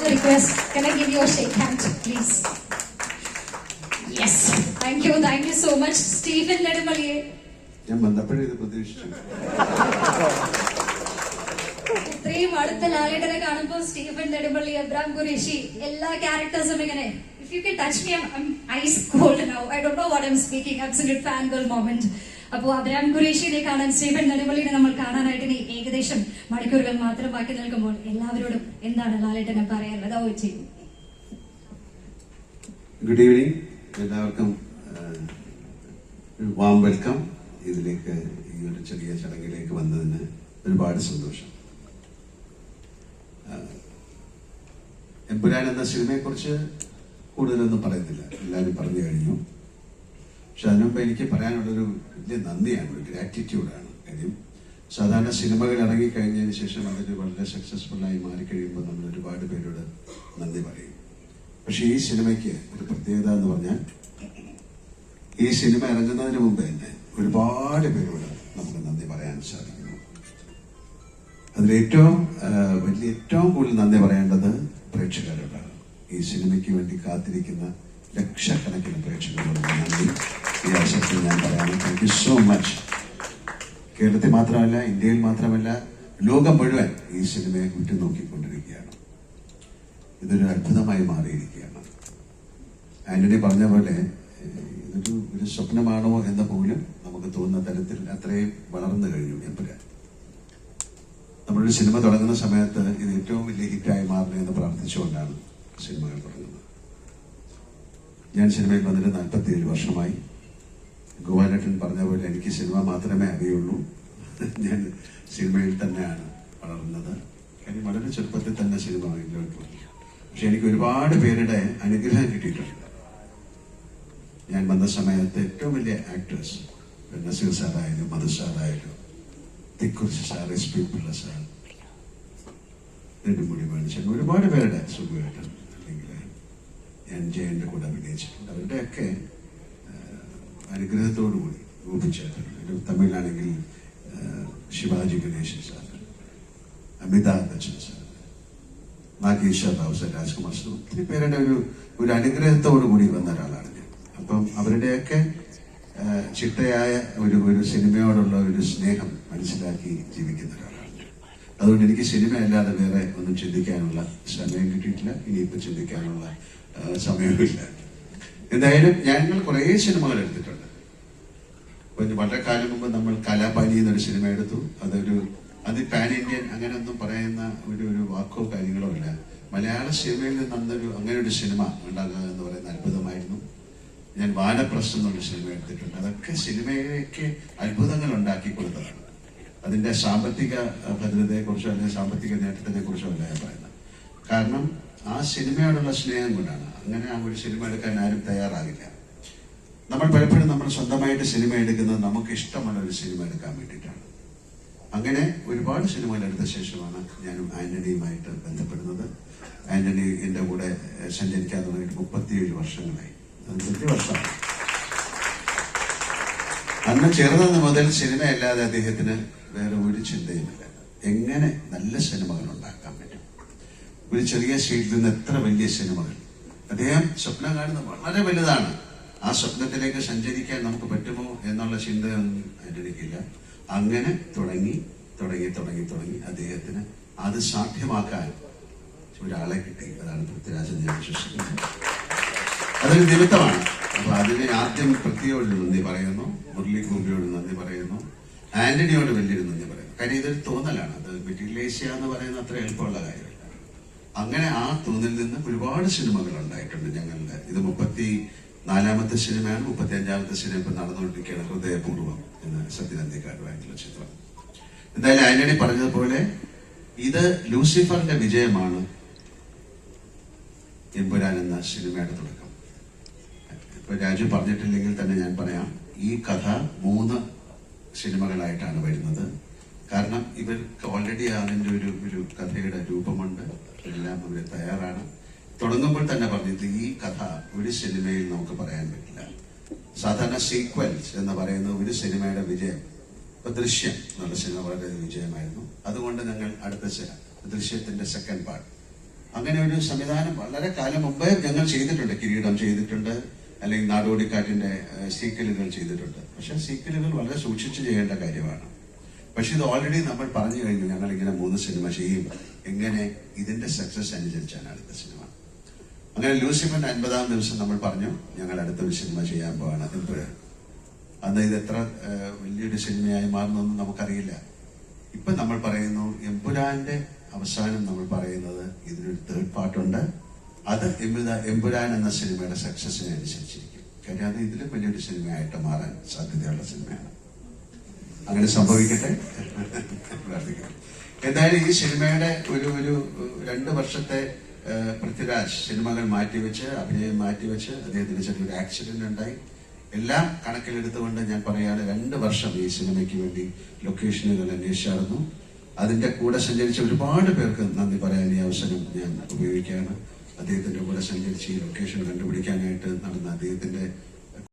request, can I give you a shake hand, please? Yes, thank you so much, Stephen Nedumaliye. ഞാൻ വന്നപ്പോഴേ ഇത് പ്രതീക്ഷിച്ചു. ഇത്രയും അടുത്ത ലാലേട്ടനെ കാണുമ്പോൾ സ്റ്റീഫൻ നെടുമ്പള്ളി, അബ്രാം ഖുറേഷി, എല്ലാ ക്യാരക്ടേഴ്സും ഇങ്ങനെ if you can touch me, I'm ice cold now. I don't know what I'm speaking. Absolute fangirl moment. അപ്പോൾ അബ്രാം ഖുറേഷിനെ കാണാൻ, സ്റ്റീഫൻ നെടുമ്പള്ളിനെ നമ്മൾ കാണാനായിട്ട് ഇനി ഏകദേശം മണിക്കൂറുകൾ മാത്രം ബാക്കി നിൽക്കുമ്പോൾ എല്ലാവരോടും എന്താണ് ലാലേട്ടനെ പറയാനുള്ളത്? ഓ ചെയ്യും. ഗുഡ് ഈവനിങ്, എല്ലാവർക്കും വാം വെൽക്കം. ഇതിലേക്ക് ഈ ഒരു ചെറിയ ചടങ്ങിലേക്ക് വന്നതിന് ഒരുപാട് സന്തോഷം. എമ്പുരാൻ എന്ന സിനിമയെ കുറിച്ച് കൂടുതലൊന്നും പറയുന്നില്ല, എല്ലാവരും പറഞ്ഞു കഴിഞ്ഞു. പക്ഷെ അതിനുമുമ്പ് എനിക്ക് പറയാനുള്ളൊരു വലിയ നന്ദിയാണ്, ഒരു ഗ്രാറ്റിറ്റ്യൂഡാണ്. കാര്യം സാധാരണ സിനിമകൾ ഇറങ്ങിക്കഴിഞ്ഞതിന് ശേഷം അതൊരു വളരെ സക്സസ്ഫുള്ളായി മാറിക്കഴിയുമ്പോൾ നമ്മൾ ഒരുപാട് പേരോട് നന്ദി പറയും. പക്ഷെ ഈ സിനിമയ്ക്ക് ഒരു പ്രത്യേകത എന്ന് പറഞ്ഞാൽ, ഈ സിനിമ ഇറങ്ങുന്നതിന് മുമ്പ് തന്നെ ഒരുപാട് പേരോട് നമുക്ക് നന്ദി പറയാൻ സാധിക്കുന്നു. അതിലേറ്റവും കൂടുതൽ നന്ദി പറയേണ്ടത് പ്രേക്ഷകരോടാണ്. ഈ സിനിമയ്ക്ക് വേണ്ടി കാത്തിരിക്കുന്ന ലക്ഷക്കണക്കിന് പ്രേക്ഷകരോട് നന്ദി ഈ അവസരത്തിൽ ഞാൻ പറയാണ്. Thank you so much. കേരളത്തിൽ മാത്രമല്ല, ഇന്ത്യയിൽ മാത്രമല്ല, ലോകം മുഴുവൻ ഈ സിനിമയെ ഉറ്റുനോക്കിക്കൊണ്ടിരിക്കുകയാണ്. ഇതൊരു അത്ഭുതമായി മാറിയിരിക്കുകയാണ്. ആന്റണി പറഞ്ഞ പോലെ ഒരു സ്വപ്നമാണോ എന്ന് പോലും നമുക്ക് തോന്നുന്ന തരത്തിൽ അത്രയും വളർന്നു കഴിഞ്ഞു എമ്പുരാൻ. നമ്മളൊരു സിനിമ തുടങ്ങുന്ന സമയത്ത് ഇത് ഏറ്റവും വലിയ ഹിറ്റായി മാറണേ എന്ന് പ്രാർത്ഥിച്ചുകൊണ്ടാണ് സിനിമകൾ തുടങ്ങുന്നത്. ഞാൻ സിനിമയിൽ വന്നിട്ട് 47 വർഷമായി. ഗോപാലേട്ടൻ പറഞ്ഞ പോലെ എനിക്ക് സിനിമ മാത്രമേ അറിയുള്ളൂ. ഞാൻ സിനിമയിൽ തന്നെയാണ് വളർന്നത്. കാര്യം വളരെ ചെറുപ്പത്തിൽ തന്നെ സിനിമ മുന്നോട്ട് പോയി. പക്ഷെ എനിക്ക് ഒരുപാട് പേരുടെ അനുഗ്രഹം കിട്ടിയിട്ടുണ്ട്. ഞാൻ വന്ന സമയത്ത് ഏറ്റവും വലിയ ആക്ടേഴ്സ്, നസീർ സാറായാലും മധു സാറായാലും Thikkurissy sir, SP Pillai sir, Nedumudi വേണുചേട്ടൻ, ഒരുപാട് പേരുടെ, സുഖമായിട്ട് അല്ലെങ്കിൽ ഞാൻ ജയന്റെ കൂടെ അഭിനയിച്ചിട്ടുണ്ട്. അവരുടെയൊക്കെ അനുഗ്രഹത്തോടുകൂടി ഗോപിച്ചേട്ടൻ, തമിഴിലാണെങ്കിൽ Shivaji Ganesan sir, Amitabh Bachchan sir, Nageshwar Rao sir, Rajkumar sir, ഒത്തിരി പേരുടെ ഒരു അനുഗ്രഹത്തോടു കൂടി വന്ന ഒരാളാണ് ഞാൻ. അപ്പം അവരുടെയൊക്കെ ചിട്ടയായ ഒരു സിനിമയോടുള്ള ഒരു സ്നേഹം മനസ്സിലാക്കി ജീവിക്കുന്ന ഒരാളാണ്. അതുകൊണ്ട് എനിക്ക് സിനിമ അല്ലാതെ വേറെ ഒന്നും ചിന്തിക്കാനുള്ള സമയം കിട്ടിയിട്ടില്ല, ഇനിയിപ്പോൾ ചിന്തിക്കാനുള്ള സമയമില്ല. എന്തായാലും ഞങ്ങൾ കുറേ സിനിമകൾ എടുത്തിട്ടുണ്ട്. വളരെ കാലം മുമ്പ് നമ്മൾ കലാപാനി എന്നൊരു സിനിമ എടുത്തു. അത് പാൻ ഇന്ത്യൻ അങ്ങനെയൊന്നും പറയുന്ന ഒരു വാക്കോ കാര്യങ്ങളോ ഇല്ല. മലയാള സിനിമയിൽ നിന്ന് അങ്ങനെ ഒരു സിനിമ ഉണ്ടാകുക എന്ന് പറയുന്ന അത്ഭുതമായിരുന്നു. ഞാൻ വാനപ്രസ്ഥം എന്നുള്ള സിനിമ എടുത്തിട്ടുണ്ട്. അതൊക്കെ സിനിമയിലേക്ക് അത്ഭുതങ്ങൾ ഉണ്ടാക്കി കൊടുത്തതാണ്. അതിന്റെ സാമ്പത്തിക ഭദ്രതയെക്കുറിച്ചോ അല്ലെങ്കിൽ സാമ്പത്തിക നേട്ടത്തിനെ കുറിച്ചോ അല്ല ഞാൻ പറയുന്നത്. കാരണം ആ സിനിമയോടുള്ള സ്നേഹം കൊണ്ടാണ്. അങ്ങനെ ആ ഒരു സിനിമ എടുക്കാൻ ആരും തയ്യാറാകില്ല. നമ്മൾ പലപ്പോഴും നമ്മൾ സ്വന്തമായിട്ട് സിനിമ എടുക്കുന്നത് നമുക്ക് ഇഷ്ടമുള്ള ഒരു സിനിമ എടുക്കാൻ വേണ്ടിയിട്ടാണ്. അങ്ങനെ ഒരുപാട് സിനിമകൾ എടുത്ത ശേഷമാണ് ഞാനും ആന്റണിയുമായിട്ട് ബന്ധപ്പെടുന്നത്. ആന്റണി എന്റെ കൂടെ സഞ്ചരിക്കാൻ തുടങ്ങിയിട്ട് 37 വർഷങ്ങളായി. അത് വലിയ വർഷമാണ്. അന്ന് ചേർന്നത് മുതൽ സിനിമയല്ലാതെ അദ്ദേഹത്തിന് വേറെ ഒരു ചിന്തയുമില്ല. എങ്ങനെ നല്ല സിനിമകൾ ഉണ്ടാക്കാൻ പറ്റും, ഒരു ചെറിയ സ്റ്റേജിൽ നിന്ന് എത്ര വലിയ സിനിമകൾ. അദ്ദേഹം സ്വപ്നം കാണുന്നത് വളരെ വലുതാണ്. ആ സ്വപ്നത്തിലേക്ക് സഞ്ചരിക്കാൻ നമുക്ക് പറ്റുമോ എന്നുള്ള ചിന്തയൊന്നും ആന്റണിക്കില്ല. അങ്ങനെ തുടങ്ങി അദ്ദേഹത്തിന് അത് സാധ്യമാക്കാൻ ഒരാളെ കിട്ടി. അതാണ് പൃഥ്വിരാജ് എന്ന് ഞാൻ വിശ്വസിക്കുന്നത്. അതൊരു നിമിത്തമാണ്. അപ്പൊ അതിന് ആദ്യം പൃഥ്വിയോട് നന്ദി പറയുന്നു, മുരളി ഗോപിയോട് നന്ദി പറയുന്നു, ആന്റണിയോട് വലിയൊരു നന്ദി പറയുന്നു. കാര്യം ഇതൊരു തോന്നലാണ്. അത് മെറ്റീരിയലൈസ് ചെയ്യുക എന്ന് പറയുന്നത് അത്ര എളുപ്പമുള്ള കാര്യമല്ല. അങ്ങനെ ആ തോന്നലിൽ നിന്ന് ഒരുപാട് സിനിമകൾ ഉണ്ടായിട്ടുണ്ട് ഞങ്ങളുടെ. ഇത് 34ാമത്തെ സിനിമയാണ്. 35ാമത്തെ സിനിമ ഇപ്പൊ നടന്നുകൊണ്ടിരിക്കുകയാണ്, ഹൃദയപൂർവ്വം എന്ന സത്യനന്ദിക്കാരുമായിട്ടുള്ള ചിത്രം. എന്തായാലും ആന്റണി പറഞ്ഞതുപോലെ ഇത് ലൂസിഫറിന്റെ വിജയമാണ് എമ്പുരാൻ എന്ന സിനിമയുടെ തുടക്കം. ഇപ്പൊ രാജു പറഞ്ഞിട്ടില്ലെങ്കിൽ തന്നെ ഞാൻ പറയാം, ഈ കഥ 3 സിനിമകളായിട്ടാണ് വരുന്നത്. കാരണം ഇവർക്ക് ഓൾറെഡി അതിൻ്റെ ഒരു കഥയുടെ രൂപമുണ്ട്, എല്ലാം അവർ തയ്യാറാണ്. തുടങ്ങുമ്പോൾ തന്നെ പറഞ്ഞത് ഈ കഥ ഒരു സിനിമയിൽ നമുക്ക് പറയാൻ പറ്റില്ല. സാധാരണ സീക്വൽസ് എന്ന് പറയുന്ന ഒരു സിനിമയുടെ വിജയം, ഇപ്പൊ ദൃശ്യം എന്നുള്ള സിനിമ വളരെ വിജയമായിരുന്നു. അതുകൊണ്ട് ഞങ്ങൾ അടുത്ത ദൃശ്യത്തിന്റെ സെക്കൻഡ് പാർട്ട് അങ്ങനെ ഒരു സംവിധാനം വളരെ കാലം മുമ്പേ ഞങ്ങൾ ചെയ്തിട്ടുണ്ട്. കിരീടം ചെയ്തിട്ടുണ്ട്, അല്ലെങ്കിൽ നാടോടിക്കാറ്റിന്റെ സീക്വലുകൾ ചെയ്തിട്ടുണ്ട്. പക്ഷെ സീക്വലുകൾ വളരെ സൂക്ഷിച്ച് ചെയ്യേണ്ട കാര്യമാണ്. പക്ഷെ ഇത് ഓൾറെഡി നമ്മൾ പറഞ്ഞു കഴിഞ്ഞു, ഞങ്ങൾ ഇങ്ങനെ 3 സിനിമ ചെയ്യും. എങ്ങനെ? ഇതിന്റെ സക്സസ് അനുസരിച്ചാണ് അടുത്ത സിനിമ. അങ്ങനെ ലൂസിഫറിന്റെ 50-ാം ദിവസം നമ്മൾ പറഞ്ഞു ഞങ്ങൾ അടുത്തൊരു സിനിമ ചെയ്യാൻ പോവാണ്, എംപുരാൻ. അന്ന് ഇത് എത്ര വലിയൊരു സിനിമയായി മാറുന്നൊന്നും നമുക്കറിയില്ല. ഇപ്പൊ നമ്മൾ പറയുന്നു എംപുരാന്റെ അവസാനം നമ്മൾ പറയുന്നത് ഇതിനൊരു 3rd പാർട്ടുണ്ട്. അത് എംപുരാൻ എന്ന സിനിമയുടെ സക്സസിനെ അനുസരിച്ചിരിക്കും. കാര്യം അത് ഇതിലും വലിയൊരു സിനിമയായിട്ട് മാറാൻ സാധ്യതയുള്ള സിനിമയാണ്. അങ്ങനെ സംഭവിക്കട്ടെ പ്രാർത്ഥിക്കണം. എന്തായാലും ഈ സിനിമയുടെ ഒരു 2 വർഷത്തെ പൃഥ്വിരാജ് സിനിമകൾ മാറ്റിവെച്ച്, അഭിനയം മാറ്റിവെച്ച്, അദ്ദേഹത്തിന് ചെറിയൊരു ആക്സിഡന്റ് ഉണ്ടായി. എല്ലാം കണക്കിലെടുത്തുകൊണ്ട് ഞാൻ പറയാണ് 2 വർഷം ഈ സിനിമയ്ക്ക് വേണ്ടി ലൊക്കേഷനുകൾ അന്വേഷിച്ചായിരുന്നു. അതിന്റെ കൂടെ സഞ്ചരിച്ച ഒരുപാട് പേർക്ക് നന്ദി പറയാൻ ഈ അവസരം ഞാൻ ഉപയോഗിക്കുകയാണ്. അദ്ദേഹത്തിന്റെ കൂടെ സഞ്ചരിച്ച് ഈ ലൊക്കേഷൻ കണ്ടുപിടിക്കാനായിട്ട് നടന്ന അദ്ദേഹത്തിന്റെ